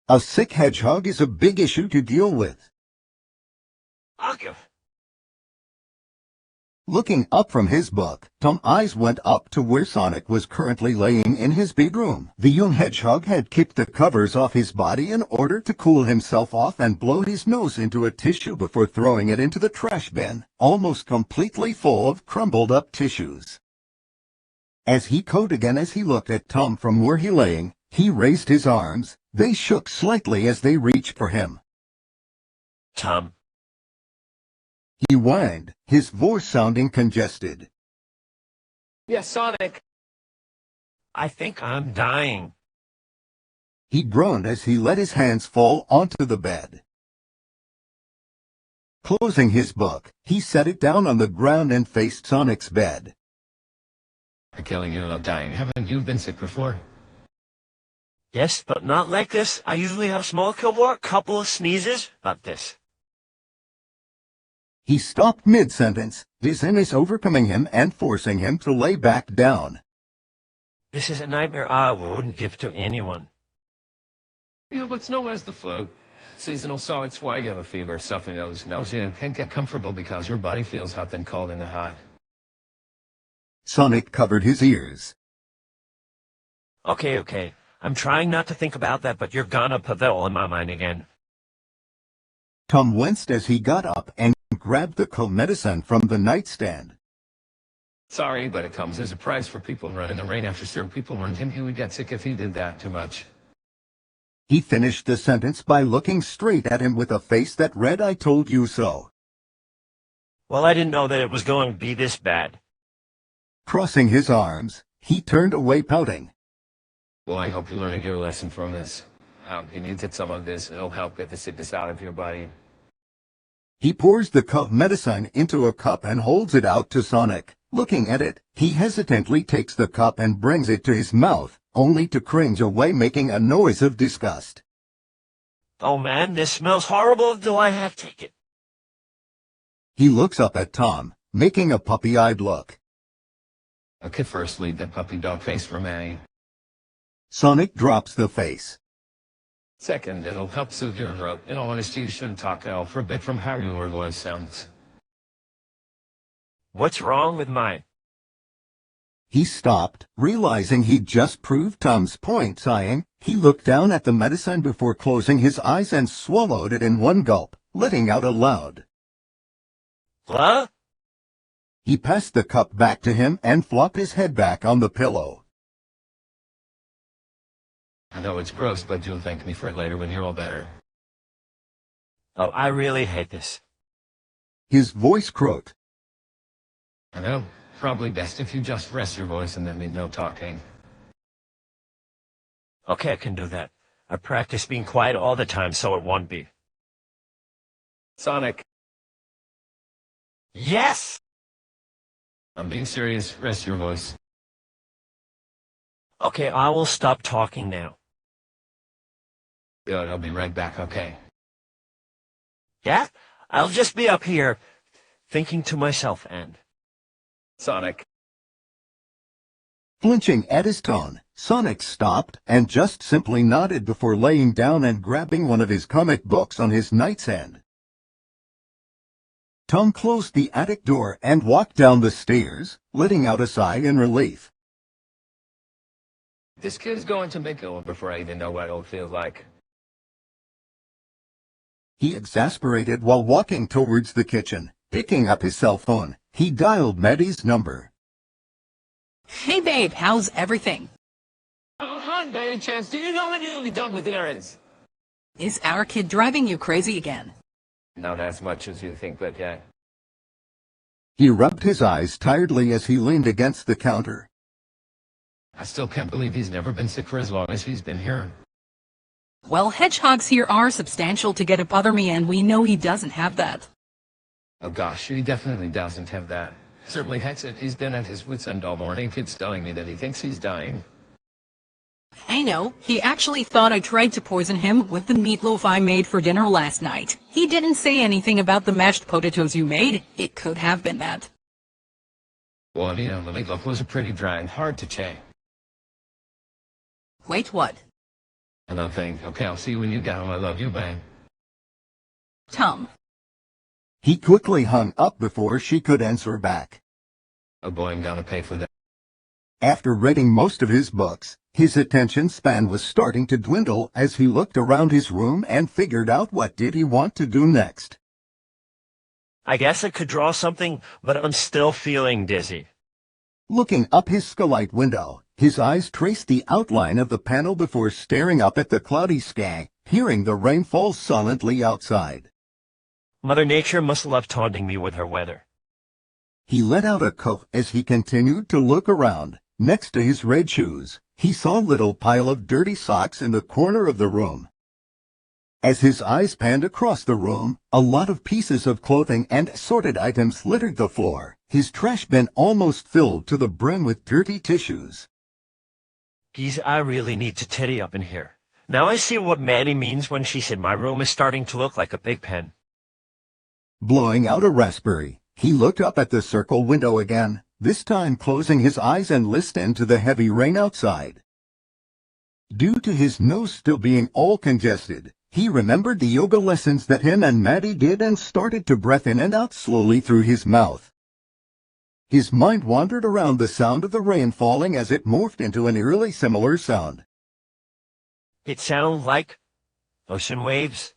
A sick hedgehog is a big issue to deal with. Okay. Looking up from his book, Tom's eyes went up to where Sonic was currently laying in his bedroom. The young hedgehog had kicked the covers off his body in order to cool himself off and blow his nose into a tissue before throwing it into the trash bin, almost completely full of crumbled up tissues. As he cawed again as he looked at Tom from where he lay, he raised his arms. They shook slightly as they reached for him. Tom. He whined, his voice sounding congested. Yes, Sonic. I think I'm dying. He groaned as he let his hands fall onto the bed. Closing his book, he set it down on the ground and faced Sonic's bed. I'm killing you, I'm dying. Haven't you been sick before? Yes, but not like this. I usually have small cold, couple of sneezes, not this. He stopped mid-sentence, dizziness overcoming him and forcing him to lay back down. This is a nightmare I wouldn't give to anyone. Yeah, but it's known as the flu. Seasonal, so it's why you have a fever, stuffy nose, nausea, and can't get comfortable because your body feels hot then cold in the hot. Sonic covered his ears. Okay. I'm trying not to think about that, but you're gonna put that all in my mind again. Tom winced as he got up and grabbed the cold medicine from the nightstand. Sorry, but it comes as a price for people running the rain after certain people warned him he would get sick if he did that too much. He finished the sentence by looking straight at him with a face that read, "I told you so." Well, I didn't know that it was going to be this bad. Crossing his arms, he turned away pouting. Well, I hope you learn a good lesson from this. You need to get some of this. It'll help get the sickness out of your body. He pours the cough medicine into a cup and holds it out to Sonic. Looking at it, he hesitantly takes the cup and brings it to his mouth, only to cringe away, making a noise of disgust. Oh man, this smells horrible. Do I have to take it? He looks up at Tom, making a puppy-eyed look. Okay, first leave that puppy dog face for me. Sonic drops the face. Second, it'll help soothe your throat. In all honesty, you shouldn't talk out for a bit from how your voice sounds. What's wrong with mine? He stopped, realizing he'd just proved Tom's point. Sighing, he looked down at the medicine before closing his eyes and swallowed it in one gulp, letting out a loud. What? He passed the cup back to him and flopped his head back on the pillow. I know it's gross, but you'll thank me for it later when you're all better. Oh, I really hate this. His voice croaked. I know. Probably best if you just rest your voice and then mean no talking. Okay, I can do that. I practice being quiet all the time, so it won't be. Sonic. Yes! I'm being serious. Rest your voice. Okay, I will stop talking now. Good, I'll be right back, okay? Yeah? I'll just be up here, thinking to myself and... Sonic. Flinching at his tone, Sonic stopped and just simply nodded before laying down and grabbing one of his comic books on his nightstand. Tom closed the attic door and walked down the stairs, letting out a sigh in relief. This kid's going to make it over before I even know what it'll feel like. He exasperated while walking towards the kitchen. Picking up his cell phone, he dialed Maddie's number. Hey babe, how's everything? Oh, hon, by any chance, do you know when you'll be done with errands? Is our kid driving you crazy again? Not as much as you think, but yeah. He rubbed his eyes tiredly as he leaned against the counter. I still can't believe he's never been sick for as long as he's been here. Well, hedgehogs here are substantial to get to bother me, and we know he doesn't have that. Oh gosh, he definitely doesn't have that. Certainly has it. He's been at his wits' end all morning. Kid's telling me that he thinks he's dying. I know. He actually thought I tried to poison him with the meatloaf I made for dinner last night. He didn't say anything about the mashed potatoes you made. It could have been that. Well, you know, the meatloaf was pretty dry and hard to chew. Wait, what? And I'll think, okay, I'll see you when you get home. I love you, bang. Tom. He quickly hung up before she could answer back. Oh boy, I'm gonna pay for that. After reading most of his books, his attention span was starting to dwindle as he looked around his room and figured out what did he want to do next. I guess I could draw something, but I'm still feeling dizzy. Looking up his skylight window, his eyes traced the outline of the panel before staring up at the cloudy sky, hearing the rain fall silently outside. Mother Nature must love taunting me with her weather. He let out a cough as he continued to look around. Next to his red shoes, he saw a little pile of dirty socks in the corner of the room. As his eyes panned across the room, a lot of pieces of clothing and assorted items littered the floor, his trash bin almost filled to the brim with dirty tissues. Geez, I really need to tidy up in here. Now I see what Manny means when she said my room is starting to look like a big pen. Blowing out a raspberry, he looked up at the circle window again, this time closing his eyes and listened to the heavy rain outside. Due to his nose still being all congested, he remembered the yoga lessons that him and Maddie did and started to breathe in and out slowly through his mouth. His mind wandered around the sound of the rain falling as it morphed into an eerily similar sound. It sounds like ocean waves.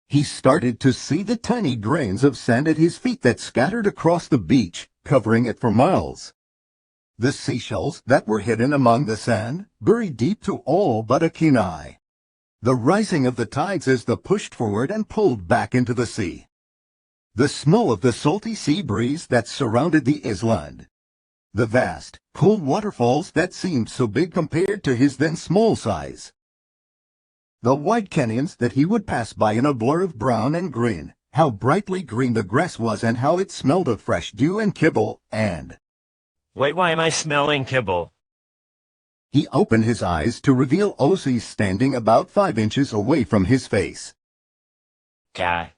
He started to see the tiny grains of sand at his feet that scattered across the beach, covering it for miles. The seashells that were hidden among the sand, buried deep to all but a keen eye. The rising of the tides as they pushed forward and pulled back into the sea. The smell of the salty sea breeze that surrounded the island. The vast, cold waterfalls that seemed so big compared to his then small size. The wide canyons that he would pass by in a blur of brown and green, how brightly green the grass was and how it smelled of fresh dew and kibble, and... Wait, why am I smelling kibble? He opened his eyes to reveal Ozzy standing about 5 inches away from his face. Guy.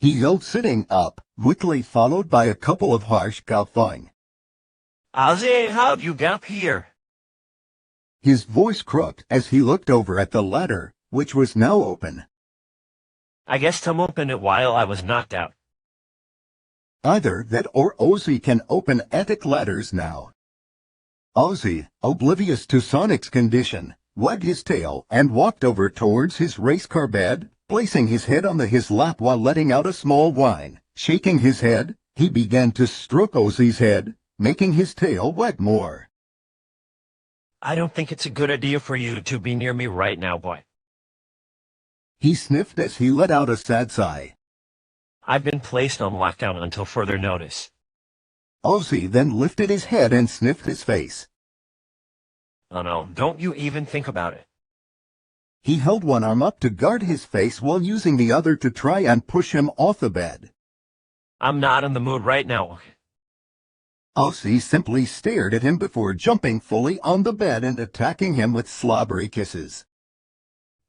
He yelled sitting up, quickly followed by a couple of harsh guffaws. Ozzy, how'd you get up here? His voice croaked as he looked over at the ladder, which was now open. I guess Tom opened it while I was knocked out. Either that or Ozzy can open attic ladders now. Ozzy, oblivious to Sonic's condition, wagged his tail and walked over towards his race car bed, placing his head on his lap while letting out a small whine. Shaking his head, he began to stroke Ozzy's head, making his tail wag more. I don't think it's a good idea for you to be near me right now, boy. He sniffed as he let out a sad sigh. I've been placed on lockdown until further notice. Ozzy then lifted his head and sniffed his face. Oh no, don't you even think about it. He held one arm up to guard his face while using the other to try and push him off the bed. I'm not in the mood right now. Ozzy simply stared at him before jumping fully on the bed and attacking him with slobbery kisses.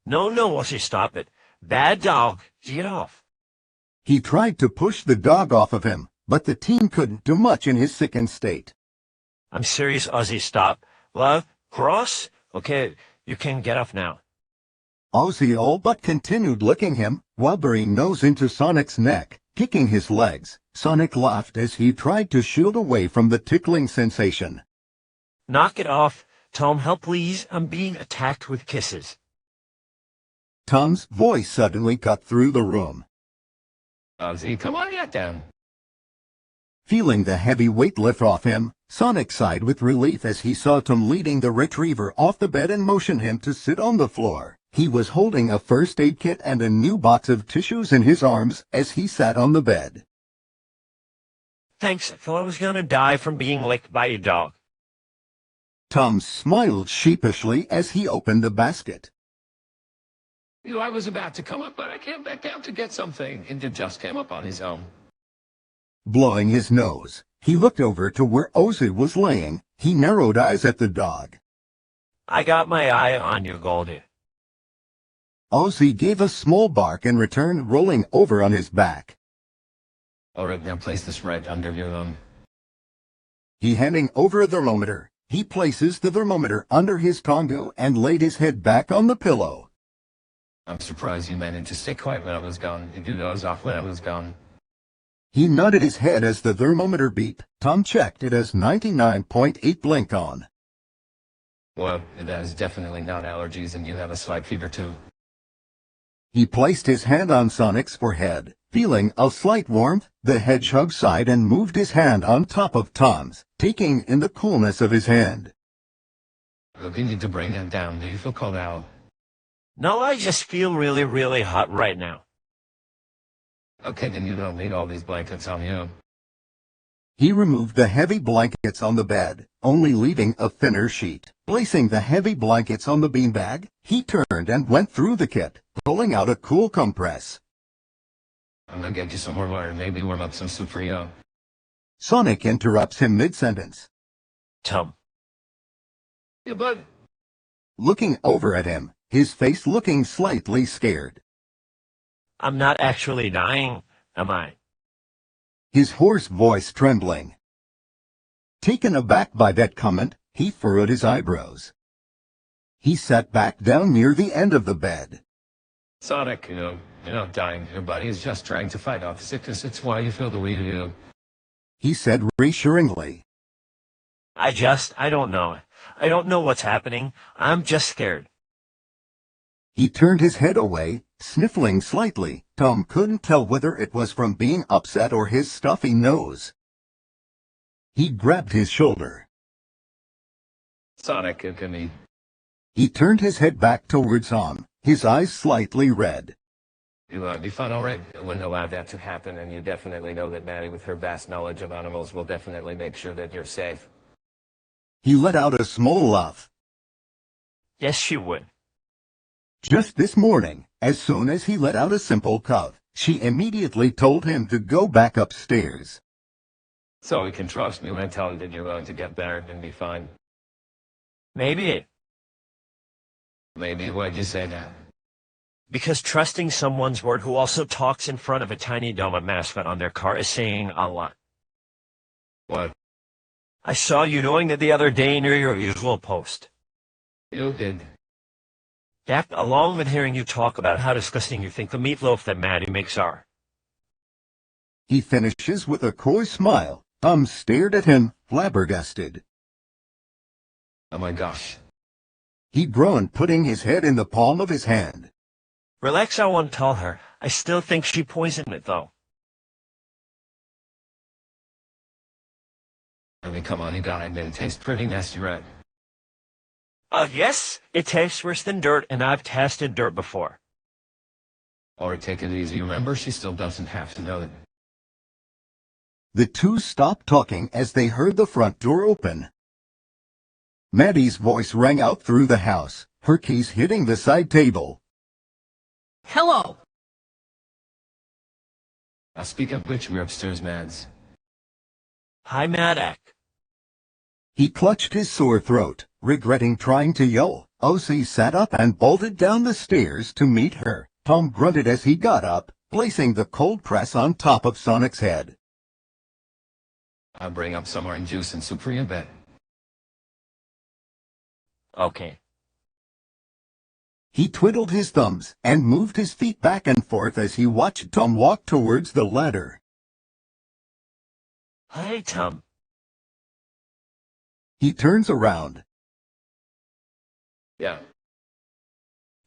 No, Ozzy, stop it. Bad dog. Get off. He tried to push the dog off of him, but the teen couldn't do much in his sickened state. I'm serious, Ozzy, stop. Love? Cross? Okay, you can get off now. Ozzy all but continued licking him, while burying nose into Sonic's neck, kicking his legs. Sonic laughed as he tried to shield away from the tickling sensation. Knock it off. Tom, help please. I'm being attacked with kisses. Tom's voice suddenly cut through the room. Ozzy, come on, get down. Feeling the heavy weight lift off him, Sonic sighed with relief as he saw Tom leading the retriever off the bed and motioned him to sit on the floor. He was holding a first aid kit and a new box of tissues in his arms as he sat on the bed. Thanks, I thought I was gonna die from being licked by a dog. Tom smiled sheepishly as he opened the basket. I was about to come up, but I came back down to get something, and it just came up on his own. Blowing his nose, he looked over to where Ozzy was laying. He narrowed eyes at the dog. I got my eye on you, Goldie. Ozzy gave a small bark and returned rolling over on his back. All right, now place this right under your lung. He handing over a thermometer. He places the thermometer under his Congo and laid his head back on the pillow. I'm surprised you managed to stay quiet when I was gone. You do those off when I was gone. He nodded his head as the thermometer beeped. Tom checked it as 99.8 blink on. Well, that is definitely not allergies, and you have a slight fever too. He placed his hand on Sonic's forehead. Feeling a slight warmth, the hedgehog sighed and moved his hand on top of Tom's, taking in the coolness of his hand. Look, you need to bring that down. Do you feel cold now? No, I just feel really, really hot right now. Okay, then you don't need all these blankets on you. He removed the heavy blankets on the bed, only leaving a thinner sheet. Placing the heavy blankets on the beanbag, he turned and went through the kit, pulling out a cool compress. I'm gonna get you some more water, maybe warm up some soup for you. Sonic interrupts him mid-sentence. Tom. Yeah, but... Looking over at him, his face looking slightly scared. I'm not actually dying, am I? His hoarse voice trembling. Taken aback by that comment, he furrowed his eyebrows. He sat back down near the end of the bed. Sonic, you're not dying. Your body is just trying to fight off sickness. It's why you feel the way you do. He said reassuringly. I don't know. I don't know what's happening. I'm just scared. He turned his head away, sniffling slightly. Tom couldn't tell whether it was from being upset or his stuffy nose. He grabbed his shoulder. Sonic, give me... He turned his head back towards Tom, his eyes slightly red. You'll be fine, all right? I wouldn't allow that to happen, and you definitely know that Maddie, with her vast knowledge of animals, will definitely make sure that you're safe. He let out a small laugh. Yes, she would. Just this morning, as soon as he let out a simple cough, she immediately told him to go back upstairs. So he can trust me when I tell him that you're going to get better and be fine. Maybe. Maybe. Why'd you say that? Because trusting someone's word who also talks in front of a tiny donut mascot on their car is saying a lot. What? I saw you doing that the other day near your usual post. You did. That, along with hearing you talk about how disgusting you think the meatloaf that Maddie makes are. He finishes with a coy smile. Tom stared at him, flabbergasted. Oh my gosh. He groaned, putting his head in the palm of his hand. Relax, I won't tell her. I still think she poisoned it, though. I mean, come on, you gotta admit, it tastes pretty nasty, right? Yes, it tastes worse than dirt, and I've tasted dirt before. Or take it easy. Remember, she still doesn't have to know that. The two stopped talking as they heard the front door open. Maddie's voice rang out through the house, her keys hitting the side table. Hello. Speak of which, we're upstairs, Mads. Hi, Maddock. He clutched his sore throat, regretting trying to yell. O.C. sat up and bolted down the stairs to meet her. Tom grunted as he got up, placing the cold press on top of Sonic's head. I'll bring up some orange juice and soup for you, bet. Okay. He twiddled his thumbs and moved his feet back and forth as he watched Tom walk towards the ladder. Hey, Tom. He turns around. Yeah.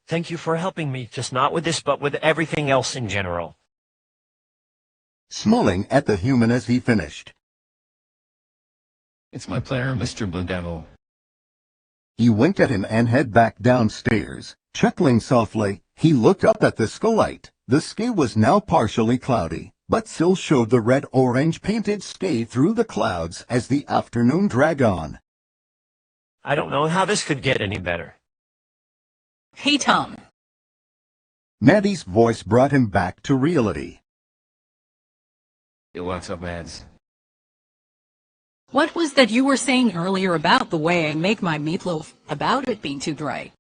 Thank you for helping me, just not with this, but with everything else in general. Smiling at the human as he finished. It's my pleasure, Mr. Blue Devil. He winked at him and headed back downstairs. Chuckling softly, he looked up at the skylight. The sky was now partially cloudy, but still showed the red-orange painted sky through the clouds as the afternoon dragged on. I don't know how this could get any better. Hey, Tom. Maddie's voice brought him back to reality. Yo, what's up, Mads? What was that you were saying earlier about the way I make my meatloaf, about it being too dry?